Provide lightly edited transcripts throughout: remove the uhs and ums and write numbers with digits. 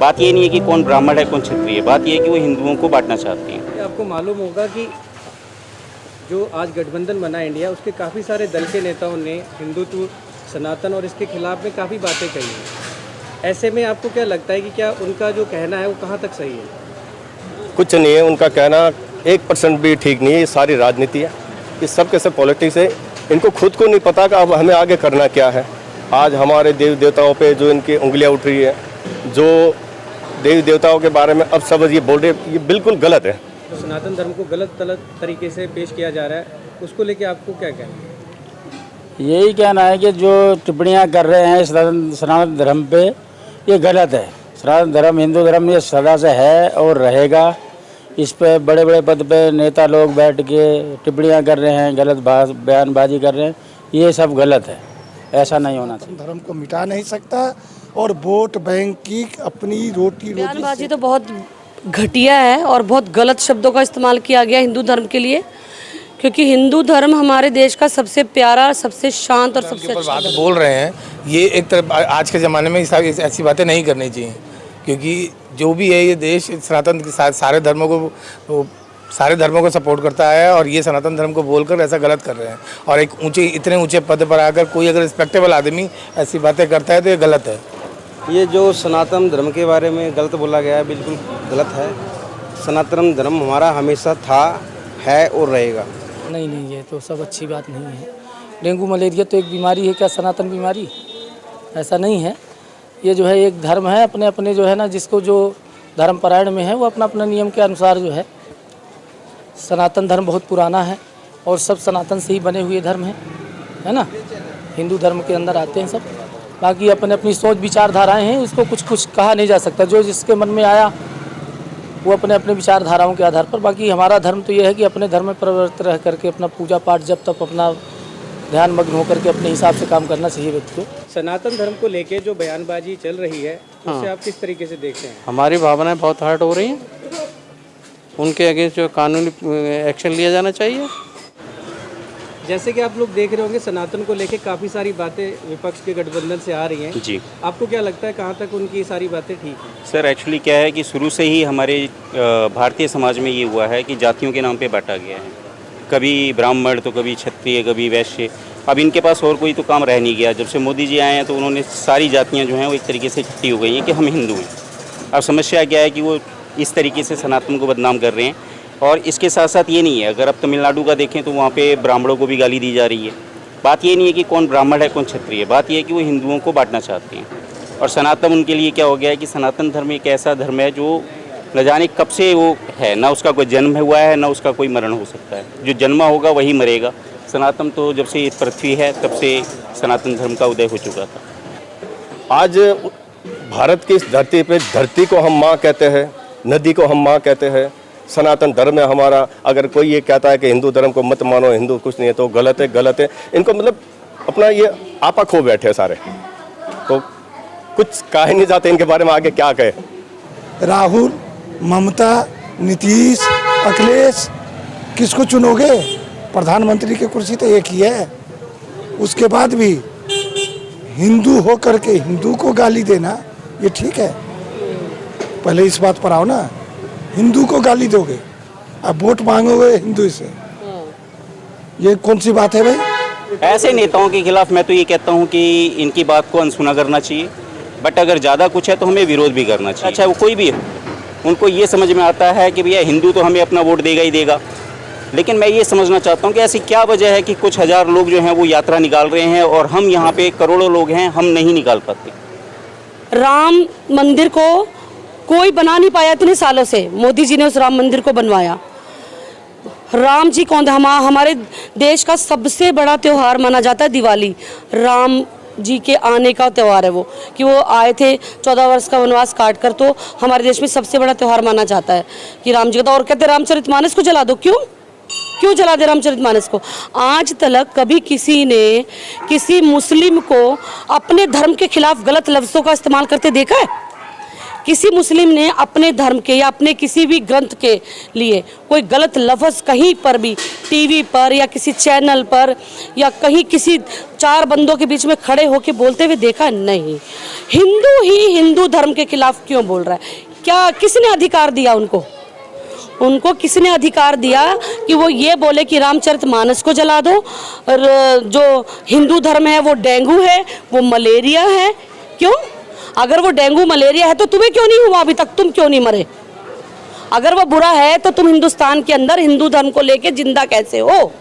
बात ये नहीं है कि कौन ब्राह्मण है कौन क्षत्रिय है, बात ये है कि वो हिंदुओं को बांटना चाहती हैं। आपको मालूम होगा कि जो आज गठबंधन बना इंडिया, उसके काफ़ी सारे दल के नेताओं ने हिंदुत्व, सनातन और इसके खिलाफ में काफ़ी बातें कही हैं। ऐसे में आपको क्या लगता है कि क्या उनका जो कहना है वो कहाँ तक सही है? कुछ नहीं है, उनका कहना 1% भी ठीक नहीं है। ये सारी राजनीति है, ये सब के सब पॉलिटिक्स है। इनको खुद को नहीं पता कि अब हमें आगे करना क्या है। आज हमारे देवी देवताओं पे जो इनकी उंगलियां उठ रही है, जो देवी देवताओं के बारे में अब सब ये बोल रहे, ये बिल्कुल गलत है। तो सनातन धर्म को गलत तरीके से पेश किया जा रहा है, उसको लेके आपको क्या कहना है? यही कहना है कि जो टिप्पणियां कर रहे हैं सनातन धर्म पे, ये गलत है। सनातन धर्म हिंदू धर्म ये सदा से है और रहेगा। इस पे बड़े बड़े पद पे नेता लोग बैठ के टिप्पणियां कर रहे हैं, गलत बयानबाजी कर रहे हैं, ये सब गलत है। ऐसा नहीं होना चाहिए। धर्म को मिटा नहीं सकता और वोट बैंक की अपनी रोटी बयानबाजी तो बहुत घटिया है और बहुत गलत शब्दों का इस्तेमाल किया गया हिंदू धर्म के लिए, क्योंकि हिंदू धर्म हमारे देश का सबसे प्यारा, सबसे शांत और सबसे अच्छा बात बोल रहे हैं। ये एक तरफ आज के ज़माने में ऐसी बातें नहीं करनी चाहिए, क्योंकि जो भी है ये देश सनातन के साथ सारे धर्मों को सपोर्ट करता है और ये सनातन धर्म को बोलकर ऐसा गलत कर रहे हैं। और एक इतने ऊंचे पद पर आकर कोई अगर रिस्पेक्टेबल आदमी ऐसी बातें करता है तो ये गलत है। ये जो सनातन धर्म के बारे में गलत बोला गया है, बिल्कुल गलत है। सनातन धर्म हमारा हमेशा था, है और रहेगा। नहीं, ये तो सब अच्छी बात नहीं है। डेंगू मलेरिया तो एक बीमारी है, क्या सनातन बीमारी? ऐसा नहीं है। ये जो है एक धर्म है, अपने अपने जो है ना, जिसको जो धर्म परायण में है वो अपना अपना नियम के अनुसार जो है। सनातन धर्म बहुत पुराना है और सब सनातन से ही बने हुए धर्म है ना। हिंदू धर्म के अंदर आते हैं सब। बाकी अपने अपनी सोच विचारधाराएं हैं, उसको कुछ कहा नहीं जा सकता। जो जिसके मन में आया वो अपने अपने विचारधाराओं के आधार पर। बाकी हमारा धर्म तो ये है कि अपने धर्म में प्रवृत्त रह करके अपना पूजा पाठ जब तक अपना ध्यान मग्न होकर के अपने हिसाब से काम करना चाहिए व्यक्ति को। सनातन धर्म को लेके जो बयानबाजी चल रही है, उससे आप किस तरीके से देखते हैं? हमारी भावनाएं बहुत हर्ट हो रही हैं। उनके अगेंस्ट जो कानूनी एक्शन लिया जाना चाहिए। जैसे कि आप लोग देख रहे होंगे, सनातन को लेके काफ़ी सारी बातें विपक्ष के गठबंधन से आ रही हैं जी। आपको क्या लगता है कहाँ तक उनकी सारी बातें ठीक हैं? सर एक्चुअली क्या है कि शुरू से ही हमारे भारतीय समाज में ये हुआ है कि जातियों के नाम पे बांटा गया है। कभी ब्राह्मण तो कभी क्षत्रिय, कभी वैश्य। अब इनके पास और कोई तो काम रह नहीं गया। जब से मोदी जी आए हैं तो उन्होंने सारी जातियाँ जो हैं वो एक तरीके से इकट्ठी हो गई हैं कि हम हिंदू हैं। अब समस्या क्या है कि वो इस तरीके से सनातन को बदनाम कर रहे हैं। और इसके साथ साथ ये नहीं है, अगर आप तमिलनाडु का देखें तो वहाँ पे ब्राह्मणों को भी गाली दी जा रही है। बात ये नहीं है कि कौन ब्राह्मण है कौन क्षत्रिय है, बात ये है कि वो हिंदुओं को बांटना चाहते हैं। और सनातन उनके लिए क्या हो गया है कि सनातन धर्म एक ऐसा धर्म है जो न जाने कब से वो है, ना उसका कोई जन्म हुआ है ना उसका कोई मरण हो सकता है। जो जन्मा होगा वही मरेगा। सनातन तो जब से पृथ्वी है तब से सनातन धर्म का उदय हो चुका था। आज भारत की इस धरती को हम माँ कहते हैं, नदी को हम माँ कहते हैं। सनातन धर्म है हमारा। अगर कोई ये कहता है कि हिंदू धर्म को मत मानो, हिंदू कुछ नहीं है, तो गलत है, गलत है। इनको मतलब अपना ये आपा खो बैठे सारे, तो कुछ कह ही नहीं जाते इनके बारे में। आगे क्या कहे? राहुल, ममता, नीतीश, अखिलेश, किसको चुनोगे? प्रधानमंत्री की कुर्सी तो एक ही है। उसके बाद भी हिंदू हो करके हिंदू को गाली देना ये ठीक है? पहले इस बात पर आओ ना। हिंदू को गाली दोगे, अब वोट मांगोगे हिंदू से, ये कौन सी बात है भाई? ऐसे नेताओं के खिलाफ मैं तो ये कहता हूँ कि इनकी बात को अनसुना करना चाहिए। बट अगर ज़्यादा कुछ है तो हमें विरोध भी करना चाहिए। अच्छा वो कोई भी है, उनको ये समझ में आता है कि भैया हिंदू तो हमें अपना वोट देगा ही देगा। लेकिन मैं ये समझना चाहता हूँ कि ऐसी क्या वजह है कि कुछ हज़ार लोग जो हैं वो यात्रा निकाल रहे हैं और हम यहाँ पे करोड़ों लोग हैं, हम नहीं निकाल पाते। राम मंदिर को कोई बना नहीं पाया इतने सालों से। मोदी जी ने उस राम मंदिर को बनवाया। राम जी कौन थे? हमारे देश का सबसे बड़ा त्यौहार माना जाता है दिवाली। राम जी के आने का त्यौहार है वो, कि वो आए थे 14 वर्ष का वनवास काट कर, तो हमारे देश में सबसे बड़ा त्यौहार माना जाता है कि राम जी का। और कहते रामचरितमानस को जला दो। क्यों जला दे रामचरितमानस को? आज तक कभी किसी ने किसी मुस्लिम को अपने धर्म के खिलाफ गलत लफ्ज़ों का इस्तेमाल करते देखा है? किसी मुस्लिम ने अपने धर्म के या अपने किसी भी ग्रंथ के लिए कोई गलत लफ्ज़ कहीं पर भी टीवी पर या किसी चैनल पर या कहीं किसी चार बंदों के बीच में खड़े होकर बोलते हुए देखा नहीं। हिंदू ही हिंदू धर्म के खिलाफ क्यों बोल रहा है? क्या किसने अधिकार दिया उनको? उनको किसने अधिकार दिया कि वो ये बोले कि रामचरितमानस को जला दो, और जो हिंदू धर्म है वो डेंगू है, वो मलेरिया है? क्यों? अगर वो डेंगू मलेरिया है तो तुम्हें क्यों नहीं हुआ अभी तक? तुम क्यों नहीं मरे? अगर वो बुरा है तो तुम हिंदुस्तान के अंदर हिंदू धर्म को लेके जिंदा कैसे हो?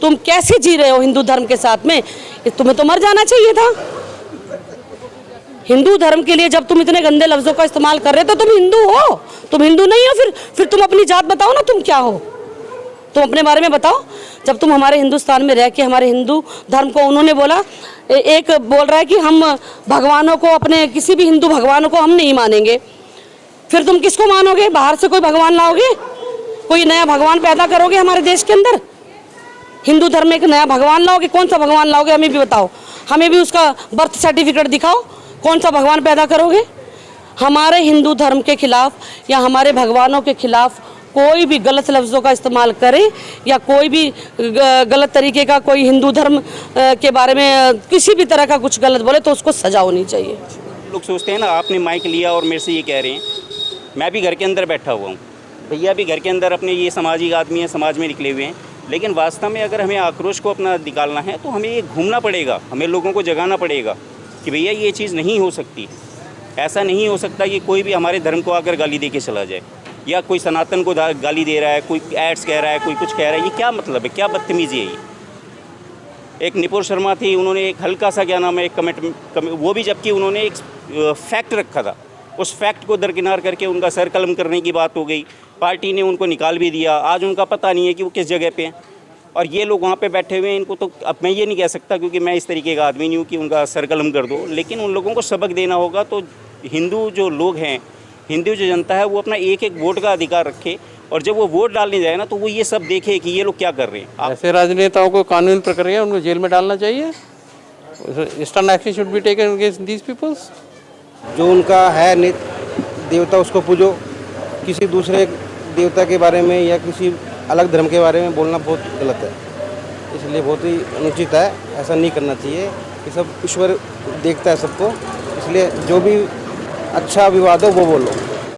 तुम कैसे जी रहे हो हिंदू धर्म के साथ में? तुम्हें तो मर जाना चाहिए था। हिंदू धर्म के लिए जब तुम इतने गंदे लफ्ज़ों का इस्तेमाल कर रहे हो तो तुम हिंदू हो? तुम हिंदू नहीं हो? फिर तुम अपनी जात बताओ ना, तुम क्या हो? तुम अपने बारे में बताओ। जब तुम हमारे हिंदुस्तान में रह के हमारे हिंदू धर्म को, उन्होंने बोला, एक बोल रहा है कि हम भगवानों को, अपने किसी भी हिंदू भगवानों को हम नहीं मानेंगे। फिर तुम किसको मानोगे? बाहर से कोई भगवान लाओगे? कोई नया भगवान पैदा करोगे हमारे देश के अंदर? हिंदू धर्म में एक नया भगवान लाओगे? कौन सा भगवान लाओगे? हमें भी बताओ, हमें भी उसका बर्थ सर्टिफिकेट दिखाओ। कौन सा भगवान पैदा करोगे? हमारे हिंदू धर्म के खिलाफ या हमारे भगवानों के खिलाफ कोई भी गलत लफ्ज़ों का इस्तेमाल करे या कोई भी गलत तरीके का कोई हिंदू धर्म के बारे में किसी भी तरह का कुछ गलत बोले तो उसको सजा होनी चाहिए। लोग सोचते हैं ना, आपने माइक लिया और मेरे से ये कह रहे हैं, मैं भी घर के अंदर बैठा हुआ हूँ, भैया भी घर के अंदर अपने ये सामाजिक आदमी हैं, समाज में निकले हुए हैं, लेकिन वास्तव में अगर हमें आक्रोश को अपना निकालना है तो हमें ये घूमना पड़ेगा, हमें लोगों को जगाना पड़ेगा कि भैया ये चीज़ नहीं हो सकती। ऐसा नहीं हो सकता कि कोई भी हमारे धर्म को आकर गाली दे के चला जाए, या कोई सनातन को गाली दे रहा है, कोई एड्स कह रहा है, कोई कुछ कह रहा है। ये क्या मतलब है? क्या बदतमीज़ी है ये? एक निपुर शर्मा थी, उन्होंने एक हल्का सा क्या नाम है एक कमेंट, वो भी जबकि उन्होंने एक फैक्ट रखा था, उस फैक्ट को दरकिनार करके उनका सर कलम करने की बात हो गई। पार्टी ने उनको निकाल भी दिया। आज उनका पता नहीं है कि वो किस जगह पे हैं, और ये लोग वहाँ पे बैठे हुए हैं। इनको तो अब मैं ये नहीं कह सकता क्योंकि मैं इस तरीके का आदमी नहीं हूँ कि उनका सर कलम कर दो, लेकिन उन लोगों को सबक देना होगा। तो हिंदू जो लोग हैं, हिंदू जो जनता है, वो अपना एक एक वोट का अधिकार रखे, और जब वो वोट डालने जाए ना तो वो ये सब देखे कि ये लोग क्या कर रहे हैं। ऐसे राजनेताओं को कानूनी प्रक्रिया उनको जेल में डालना चाहिए। Stern action should be taken against these peoples. जो उनका है देवता उसको पूजो, किसी दूसरे देवता के बारे में या किसी अलग धर्म के बारे में बोलना बहुत गलत है, इसलिए बहुत ही अनुचित है। ऐसा नहीं करना चाहिए। ये सब ईश्वर देखता है सबको, इसलिए जो भी अच्छा विवाद हो वो बोलो।